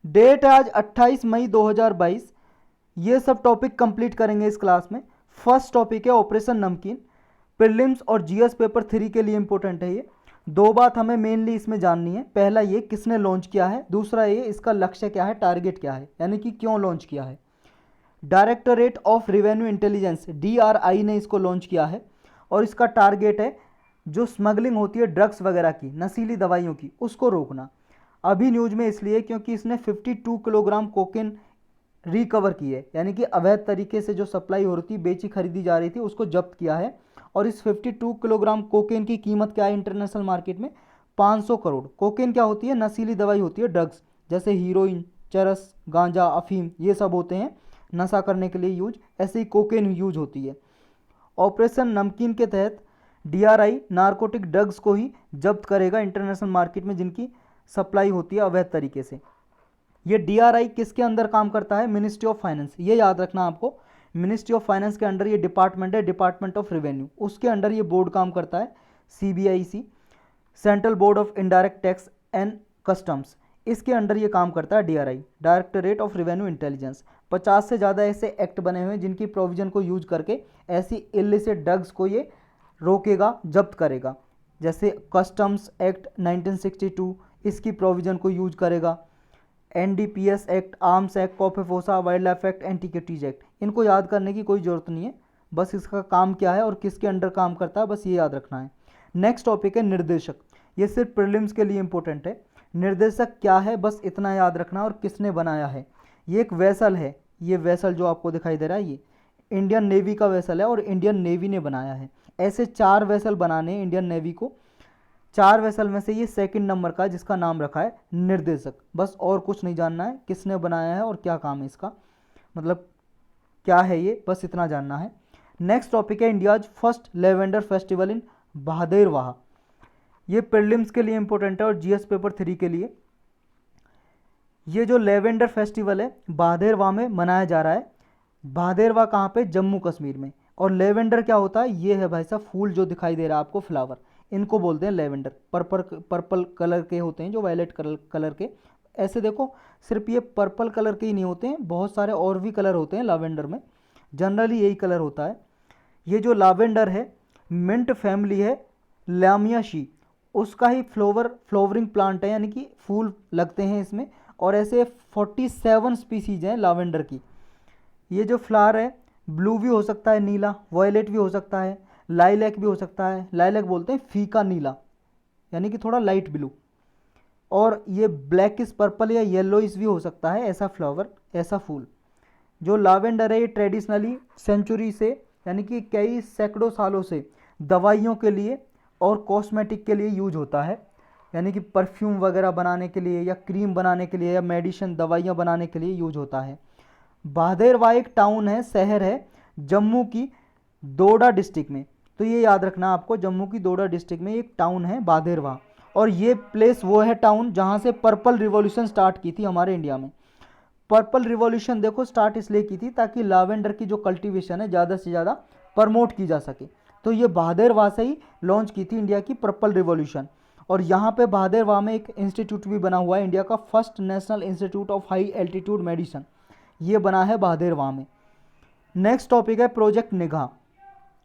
Date है आज 28 मई 2022। ये सब टॉपिक कंप्लीट करेंगे इस क्लास में। फर्स्ट टॉपिक है ऑपरेशन नमकीन, प्रीलिम्स और जीएस पेपर 3 के लिए इंपॉर्टेंट है ये। दो बात हमें मेनली इसमें जाननी है, पहला ये किसने लॉन्च किया है, दूसरा ये इसका लक्ष्य क्या है, टारगेट क्या है, यानी कि क्यों लॉन्च किया है। Directorate of revenue intelligence DRI ने इसको लॉन्च किया है और इसका टारगेट है जो स्मगलिंग होती है ड्रग्स वगैरह की, नशीली दवाइयों की, उसको रोकना। अभी न्यूज में इसलिए क्योंकि इसने 52 किलोग्राम कोकेन रिकवर की है, यानी कि अवैध तरीके से जो सप्लाई हो रही थी, बेची खरीदी जा रही थी, उसको जब्त किया है। और इस 52 किलोग्राम कोकेन की कीमत क्या है इंटरनेशनल मार्केट में, 500 करोड़। कोकेन क्या होती है, नशीली दवाई होती है, ड्रग्स, जैसे हीरोइन, चरस, गांजा, अफीम, ये सब होते हैं नशा करने के लिए यूज, ऐसे ही कोकेन यूज होती है। ऑपरेशन नमकीन के तहत DRI नारकोटिक ड्रग्स को ही जब्त करेगा इंटरनेशनल मार्केट में जिनकी सप्लाई होती है अवैध तरीके से। ये DRI किसके अंदर काम करता है, मिनिस्ट्री ऑफ फाइनेंस, ये याद रखना आपको। मिनिस्ट्री ऑफ फाइनेंस के अंडर ये डिपार्टमेंट है, डिपार्टमेंट ऑफ रेवेन्यू, उसके अंडर ये बोर्ड काम करता है। CBIC, central board of indirect tax and customs, इसके अंडर ये काम करता है DRI, directorate of revenue intelligence. 50 से ज़्यादा ऐसे एक्ट बने हुए हैं जिनकी प्रोविजन को यूज करके ऐसी इलिसिट ड्रग्स को ये रोकेगा, जब्त करेगा। जैसे कस्टम्स एक्ट 1962, इसकी प्रोविजन को यूज करेगा। NDPS act, arms act, COFEPOSA, wildlife act, antiquities act, इनको याद करने की कोई ज़रूरत नहीं है, बस इसका काम क्या है और किसके अंडर काम करता है, बस ये याद रखना है। नेक्स्ट टॉपिक है निर्देशक, ये सिर्फ प्रीलिम्स के लिए इंपॉर्टेंट है। निर्देशक क्या है, बस इतना याद रखना, और किसने बनाया है। ये एक वेसल है, ये वेसल जो आपको दिखाई दे रहा है ये इंडियन नेवी का वेसल है और इंडियन नेवी ने बनाया है। ऐसे 4 वेसल बनाने हैं इंडियन नेवी को, 4 वेसल में से ये सेकंड नंबर का जिसका नाम रखा है निर्देशक। बस और कुछ नहीं जानना है, किसने बनाया है और क्या काम है इसका, मतलब क्या है ये, बस इतना जानना है। नेक्स्ट टॉपिक है India's first lavender festival in Bhaderwah. ये प्रीलिम्स के लिए इंपॉर्टेंट है और जीएस पेपर 3 के लिए। ये जो लेवेंडर फेस्टिवल है बहादेरवाह में मनाया जा रहा है। बहादेरवाह कहाँ पे, जम्मू कश्मीर में। और लेवेंडर क्या होता है, ये है भाई साहब फूल जो दिखाई दे रहा है आपको, फ्लावर, इनको बोलते हैं लेवेंडर। पर्पल कलर के होते हैं, जो वायलेट कलर के। ऐसे देखो, सिर्फ ये पर्पल कलर के ही नहीं होते हैं, बहुत सारे और भी कलर होते हैं लावेंडर में, जनरली यही कलर होता है। ये जो लावेंडर है मिंट फैमिली है, लामियाशी, उसका ही फ्लोवरिंग प्लांट है, यानी कि फूल लगते हैं इसमें। और ऐसे 47 स्पीसीज हैं लावेंडर की। ये जो फ्लावर है ब्लू भी हो सकता है, नीला, वॉयलेट भी हो सकता है, लाइलैक भी हो सकता है। लाइलैक बोलते हैं फीका नीला, यानी कि थोड़ा लाइट ब्लू। और ये ब्लैकिश पर्पल या येलोइश भी हो सकता है, ऐसा फ्लावर, ऐसा फूल। जो लावेंडर है ये ट्रेडिशनली सेंचुरी से, यानी कि कई सैकड़ों सालों से दवाइयों के लिए और कॉस्मेटिक के लिए यूज होता है, यानी कि परफ्यूम वगैरह बनाने के लिए या क्रीम बनाने के लिए या मेडिसिन दवाइयाँ बनाने के लिए यूज होता है। बहादेरवाह एक टाउन है, शहर है जम्मू की डोडा डिस्ट्रिक्ट में। तो ये याद रखना आपको, जम्मू की डोडा डिस्ट्रिक्ट में एक टाउन है बहादेरवाह। और ये प्लेस वो है टाउन जहाँ से पर्पल रिवॉल्यूशन स्टार्ट की थी हमारे इंडिया में। पर्पल रिवॉल्यूशन देखो स्टार्ट इसलिए की थी ताकि लावेंडर की जो कल्टीवेशन है ज़्यादा से ज़्यादा प्रमोट की जा सके। तो ये बहादेरवाह से ही लॉन्च की थी इंडिया की पर्पल रिवॉल्यूशन। और यहाँ पे बहादेरवाह में एक इंस्टीट्यूट भी बना हुआ है, इंडिया का first national institute of high altitude medicine, ये बना है बहादेरवाह में। नेक्स्ट टॉपिक है प्रोजेक्ट निगाह।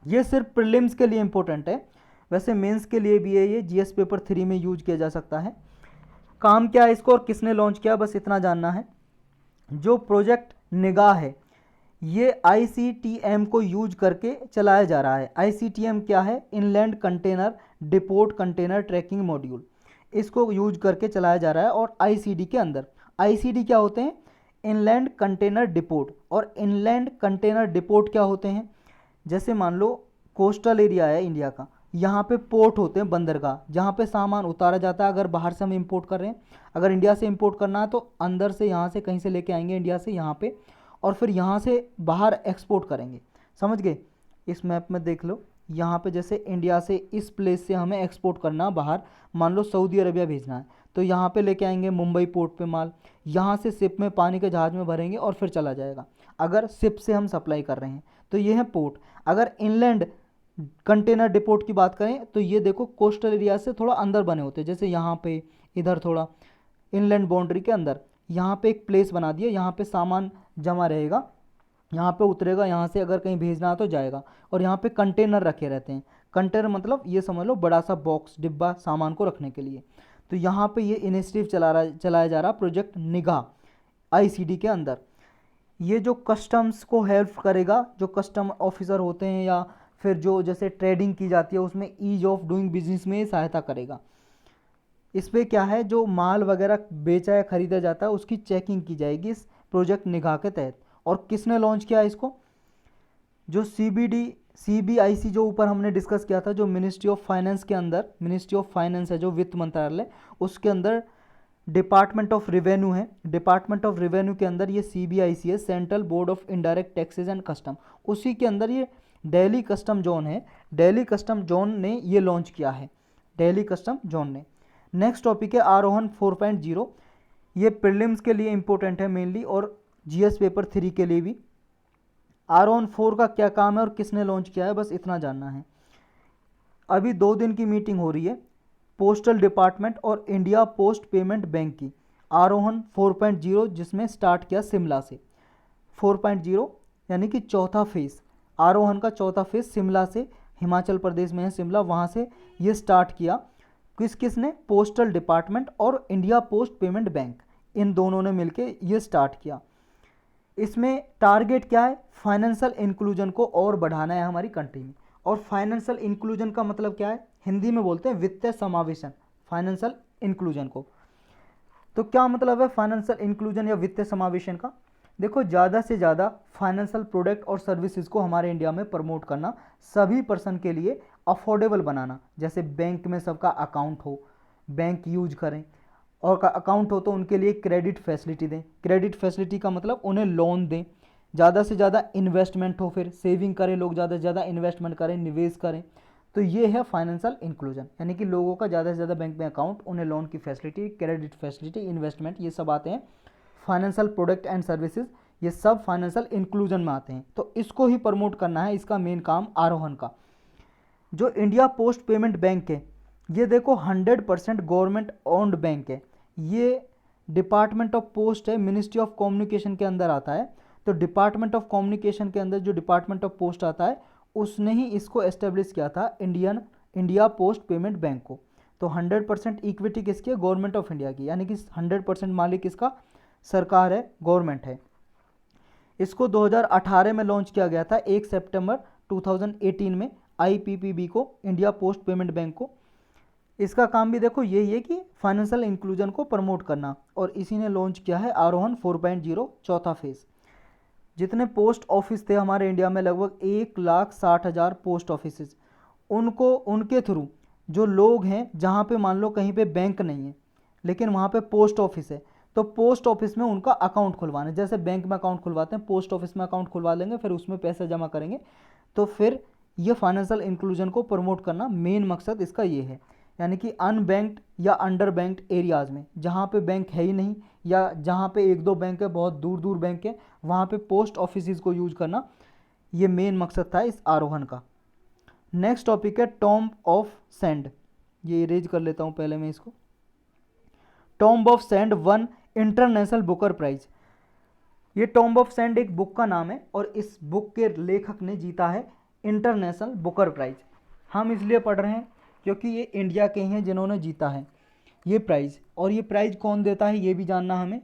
ये सिर्फ प्रीलिम्स के लिए इंपॉर्टेंट है, वैसे मेंस के लिए भी है, ये जीएस पेपर 3 में यूज किया जा सकता है। काम क्या है इसको और किसने लॉन्च किया, बस इतना जानना है। जो प्रोजेक्ट निगाह है ये ICTM को यूज करके चलाया जा रहा है। ICTM क्या है, inland container depot container tracking module, इसको यूज करके चलाया जा रहा है। और ICD के अंदर, ICD क्या होते हैं, इनलैंड कंटेनर डिपोट। और इनलैंड कंटेनर डिपोट क्या होते हैं, जैसे मान लो कोस्टल एरिया है इंडिया का, यहाँ पे पोर्ट होते हैं, बंदरगाह, जहाँ पे सामान उतारा जाता है। अगर बाहर से हम इंपोर्ट कर रहे हैं, अगर इंडिया से इंपोर्ट करना है तो अंदर से यहाँ से कहीं से लेके आएंगे इंडिया से यहाँ पे, और फिर यहाँ से बाहर एक्सपोर्ट करेंगे। समझ गए, इस मैप में देख लो, यहाँ पे जैसे इंडिया से इस प्लेस से हमें एक्सपोर्ट करना बाहर, मान लो सऊदी अरबिया भेजना है, तो यहाँ पे लेके आएंगे मुंबई पोर्ट पे माल, यहाँ से शिप में पानी के जहाज़ में भरेंगे और फिर चला जाएगा, अगर शिप से हम सप्लाई कर रहे हैं तो ये है पोर्ट। अगर इनलैंड कंटेनर डिपोट की बात करें तो ये देखो कोस्टल एरिया से थोड़ा अंदर बने होते हैं, जैसे यहाँ पे, इधर थोड़ा इनलैंड बाउंड्री के अंदर, यहाँ पे एक प्लेस बना दिया, यहाँ पे सामान जमा रहेगा, यहाँ पे उतरेगा, यहाँ से अगर कहीं भेजना है तो जाएगा। और यहाँ पे कंटेनर रखे रहते हैं। कंटेनर मतलब ये समझ लो बड़ा सा बॉक्स, डिब्बा सामान को रखने के लिए। तो यहाँ पे ये इनिशिएटिव चलाया जा रहा प्रोजेक्ट निगाह आईसीडी के अंदर। ये जो कस्टम्स को हेल्प करेगा, जो कस्टम ऑफिसर होते हैं या फिर जो जैसे ट्रेडिंग की जाती है उसमें ईज ऑफ डूइंग बिजनेस में सहायता करेगा। इस पर क्या है, जो माल वगैरह बेचा या खरीदा जाता है उसकी चेकिंग की जाएगी इस प्रोजेक्ट निगाह के तहत। और किसने लॉन्च किया इसको, जो सीबीआईसी जो ऊपर हमने डिस्कस किया था, जो मिनिस्ट्री ऑफ फाइनेंस के अंदर, मिनिस्ट्री ऑफ फाइनेंस है जो वित्त मंत्रालय, उसके अंदर डिपार्टमेंट ऑफ रेवेन्यू है। डिपार्टमेंट ऑफ रेवेन्यू के अंदर ये सीबीआईसी है, central board of indirect taxes and custom. उसी के अंदर ये दिल्ली कस्टम जोन है, दिल्ली कस्टम जोन ने ये लॉन्च किया है, दिल्ली कस्टम जोन ने। नेक्स्ट टॉपिक है आरोहन 4.0। ये प्रीलिम्स के लिए इंपॉर्टेंट है मेनली, और जीएस पेपर 3 के लिए भी। आरोहन 4 का क्या काम है और किसने लॉन्च किया है, बस इतना जानना है। अभी 2 दिन की मीटिंग हो रही है पोस्टल डिपार्टमेंट और इंडिया पोस्ट पेमेंट बैंक की, आरोहन 4.0, जिसमें स्टार्ट किया शिमला से। 4.0 यानी कि चौथा फेज़, आरोहन का चौथा फेज़ शिमला से, हिमाचल प्रदेश में है शिमला, वहाँ से ये स्टार्ट किया। किसने, पोस्टल डिपार्टमेंट और इंडिया पोस्ट पेमेंट बैंक, इन दोनों ने मिलकर ये स्टार्ट किया। इसमें टारगेट क्या है, फाइनेंशियल इंक्लूजन को और बढ़ाना है हमारी कंट्री में। और फाइनेंशियल इंक्लूजन का मतलब क्या है, हिंदी में बोलते हैं वित्तीय समावेशन, फाइनेंशियल इंक्लूजन को। तो क्या मतलब है फाइनेंशियल इंक्लूजन या वित्तीय समावेशन का, देखो ज़्यादा से ज़्यादा फाइनेंशियल प्रोडक्ट और सर्विसेज को हमारे इंडिया में प्रमोट करना, सभी पर्सन के लिए अफोर्डेबल बनाना। जैसे बैंक में सबका अकाउंट हो, बैंक यूज करें, और का अकाउंट हो तो उनके लिए क्रेडिट फैसिलिटी दें। क्रेडिट फैसिलिटी का मतलब उन्हें लोन दें, ज़्यादा से ज़्यादा इन्वेस्टमेंट हो, फिर सेविंग करें लोग, ज़्यादा से ज़्यादा इन्वेस्टमेंट करें, निवेश करें। तो ये है फाइनेंशियल इंक्लूजन, यानी कि लोगों का ज़्यादा से ज़्यादा बैंक में अकाउंट, उन्हें लोन की फैसिलिटी, क्रेडिट फैसिलिटी, इन्वेस्टमेंट, ये सब आते हैं फाइनेंशियल प्रोडक्ट एंड सर्विसेज, ये सब फाइनेंशियल इंक्लूजन में आते हैं। तो इसको ही प्रमोट करना है, इसका मेन काम आरोहन का। जो इंडिया पोस्ट पेमेंट बैंक है, ये देखो 100% गवर्नमेंट ओन्ड बैंक है। ये डिपार्टमेंट ऑफ पोस्ट है, मिनिस्ट्री ऑफ कम्युनिकेशन के अंदर आता है। तो डिपार्टमेंट ऑफ कम्युनिकेशन के अंदर जो डिपार्टमेंट ऑफ पोस्ट आता है, उसने ही इसको एस्टेब्लिश किया था, इंडिया पोस्ट पेमेंट बैंक को। तो 100% इक्विटी किसकी है, गवर्नमेंट ऑफ इंडिया की, यानी कि 100% मालिक इसका सरकार है, गवर्नमेंट है। इसको 2018 में लॉन्च किया गया था, 1 सितंबर 2018 में, आईपीपीबी को, इंडिया पोस्ट पेमेंट बैंक को। इसका काम भी देखो यही है कि फाइनेंशियल इंक्लूजन को प्रमोट करना, और इसी ने लॉन्च किया है आरोहन 4.0 चौथा फेज़। जितने पोस्ट ऑफिस थे हमारे इंडिया में, लगभग 1,60,000 पोस्ट ऑफिस, उनको, उनके थ्रू जो लोग हैं, जहाँ पे मान लो कहीं पे बैंक नहीं है लेकिन वहाँ पे पोस्ट ऑफिस है, तो पोस्ट ऑफिस में उनका अकाउंट खुलवाना, जैसे बैंक में अकाउंट खुलवाते हैं, पोस्ट ऑफिस में अकाउंट खुलवा लेंगे, फिर उसमें पैसे जमा करेंगे। तो फिर ये फाइनेंशियल इंक्लूजन को प्रमोट करना, मेन मकसद इसका ये है। यानी कि अनबैंक्ड या अंडर बैंक्ड एरियाज़ में, जहाँ पे बैंक है ही नहीं, या जहाँ पे 1-2 बैंक है, बहुत दूर दूर बैंक है, वहाँ पे पोस्ट ऑफिस को यूज करना, ये मेन मकसद था इस आरोहन का। नेक्स्ट टॉपिक है टॉम्ब ऑफ सैंड, ये इरेज कर लेता हूँ पहले मैं इसको। Tomb of sand one international Booker prize. ये टॉम्ब ऑफ सैंड एक बुक का नाम है, और इस बुक के लेखक ने जीता है इंटरनेशनल बुकर प्राइज। हम इसलिए पढ़ रहे हैं क्योंकि ये इंडिया के ही हैं जिन्होंने जीता है ये प्राइज़। और ये प्राइज़ कौन देता है ये भी जानना हमें।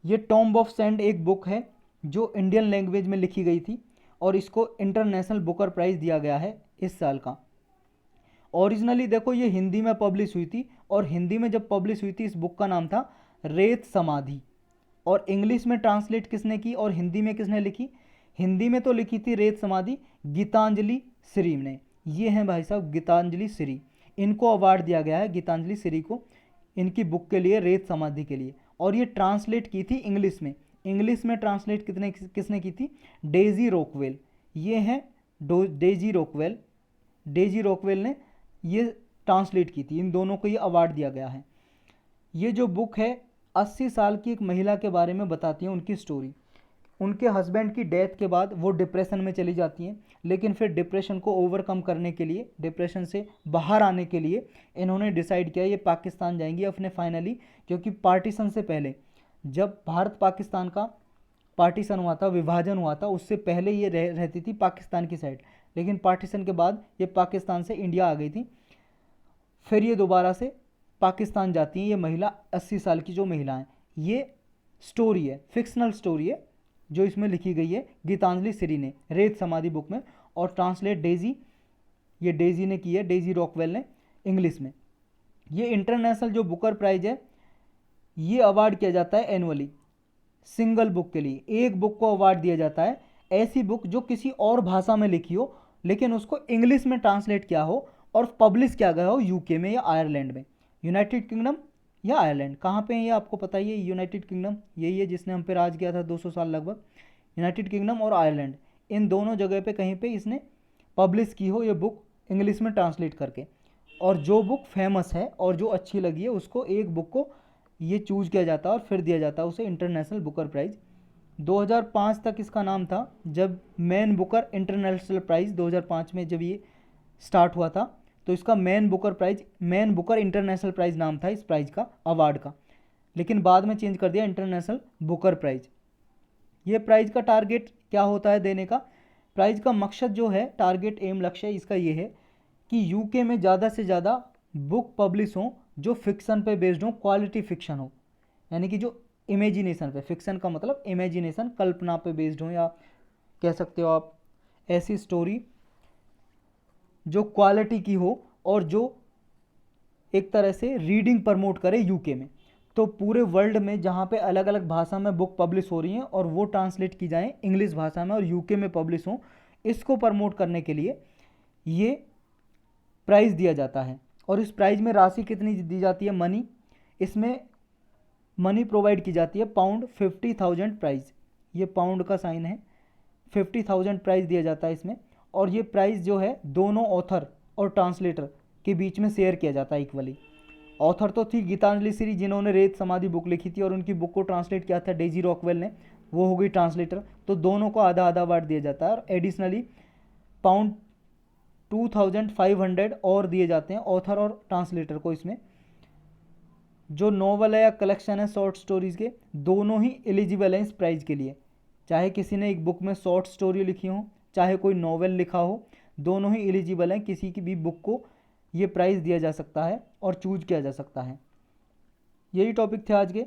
ये टॉम्ब ऑफ सैंड एक बुक है जो इंडियन लैंग्वेज में लिखी गई थी, और इसको इंटरनेशनल बुकर प्राइज़ दिया गया है इस साल का। ओरिजिनली देखो ये हिंदी में पब्लिश हुई थी, और हिंदी में जब पब्लिश हुई थी इस बुक का नाम था रेत समाधि। और इंग्लिश में ट्रांसलेट किसने की और हिंदी में किसने लिखी, हिंदी में तो लिखी थी रेत समाधि गीतांजलि श्री ने। ये हैं भाई साहब गीतांजलि श्री, इनको अवार्ड दिया गया है गीतांजलि श्री को, इनकी बुक के लिए, रेत समाधि के लिए। और ये ट्रांसलेट की थी इंग्लिश में, इंग्लिश में ट्रांसलेट किसने की थी, डेजी रॉकवेल। ये हैं डेजी रॉकवेल ने ये ट्रांसलेट की थी, इन दोनों को ये अवार्ड दिया गया है। ये जो बुक है 80 साल की एक महिला के बारे में बताती है, उनकी स्टोरी। उनके हस्बैंड की डेथ के बाद वो डिप्रेशन में चली जाती हैं, लेकिन फिर डिप्रेशन को ओवरकम करने के लिए, डिप्रेशन से बाहर आने के लिए इन्होंने डिसाइड किया ये पाकिस्तान जाएंगी अपने फाइनली, क्योंकि पार्टीशन से पहले जब भारत पाकिस्तान का पार्टीशन हुआ था, विभाजन हुआ था, उससे पहले ये रहती थी पाकिस्तान की साइड, लेकिन पार्टीशन के बाद ये पाकिस्तान से इंडिया आ गई थी। फिर ये दोबारा से पाकिस्तान जाती हैं ये महिला, 80 साल की जो महिला हैं। ये स्टोरी है, फिक्शनल स्टोरी है, जो इसमें लिखी गई है गीतांजलि श्री ने रेत समाधि बुक में, और ट्रांसलेट डेजी, ये डेजी ने की है, डेजी रॉकवेल ने, इंग्लिश में। ये इंटरनेशनल जो बुकर प्राइज है, ये अवार्ड किया जाता है एनुअली सिंगल बुक के लिए। एक बुक को अवार्ड दिया जाता है, ऐसी बुक जो किसी और भाषा में लिखी हो लेकिन उसको इंग्लिश में ट्रांसलेट किया हो और पब्लिश किया गया हो यूके में या आयरलैंड में, यूनाइटेड किंगडम या आयरलैंड। कहाँ पे है ये आपको पता ही है, यूनाइटेड किंगडम यही है जिसने हम पे राज किया था 200 साल लगभग। यूनाइटेड किंगडम और आयरलैंड, इन दोनों जगह पे कहीं पे इसने पब्लिश की हो ये बुक इंग्लिश में ट्रांसलेट करके। और जो बुक फेमस है और जो अच्छी लगी है उसको, एक बुक को ये चूज किया जाता है और फिर दिया जाता है उसे इंटरनेशनल बुकर प्राइज़। 2005 तक इसका नाम था, जब मैन बुकर इंटरनेशनल प्राइज़ 2005 में जब ये स्टार्ट हुआ था, तो इसका Man Booker prize, Man Booker international prize नाम था इस प्राइज़ का, अवार्ड का, लेकिन बाद में चेंज कर दिया इंटरनेशनल बुकर प्राइज़। ये प्राइज़ का टारगेट क्या होता है देने का? प्राइज़ का मकसद जो है, टारगेट एम लक्ष्य इसका ये है कि यूके में ज़्यादा से ज़्यादा बुक पब्लिश हों जो फिक्सन पे बेस्ड हो, क्वालिटी फिक्शन हो, यानी कि जो इमेजिनेशन पे, फिक्सन का मतलब इमेजिनेशन, कल्पना पे बेस्ड हो, या कह सकते हो आप ऐसी स्टोरी जो क्वालिटी की हो और जो एक तरह से रीडिंग प्रमोट करे यूके में। तो पूरे वर्ल्ड में जहाँ पे अलग अलग भाषा में बुक पब्लिश हो रही हैं और वो ट्रांसलेट की जाएँ इंग्लिश भाषा में और यूके में पब्लिश हों, इसको प्रमोट करने के लिए ये प्राइज़ दिया जाता है। और इस प्राइज़ में राशि कितनी दी जाती है? मनी, इसमें मनी प्रोवाइड की जाती है पाउंड 50,000 प्राइज़, ये पाउंड का साइन है, 50,000 प्राइज़ दिया जाता है इसमें। और ये प्राइज़ जो है दोनों ऑथर और ट्रांसलेटर के बीच में शेयर किया जाता है इक्वली। ऑथर तो थी गीतांजलि श्री जिन्होंने रेत समाधि बुक लिखी थी और उनकी बुक को ट्रांसलेट किया था डेजी रॉकवेल ने, वो हो गई ट्रांसलेटर, तो दोनों को आधा आधा अवार्ड दिया जाता है। और एडिशनली पाउंड 2500 और दिए जाते हैं ऑथर और ट्रांसलेटर को। इसमें जो नॉवल है या कलेक्शन है शॉर्ट स्टोरीज़ के, दोनों ही एलिजिबल हैं इस प्राइज़ के लिए। चाहे किसी ने एक बुक में शॉर्ट स्टोरी लिखी हो, चाहे कोई नॉवेल लिखा हो, दोनों ही एलिजिबल हैं, किसी की भी बुक को ये प्राइज़ दिया जा सकता है और चूज किया जा सकता है। यही टॉपिक थे आज के।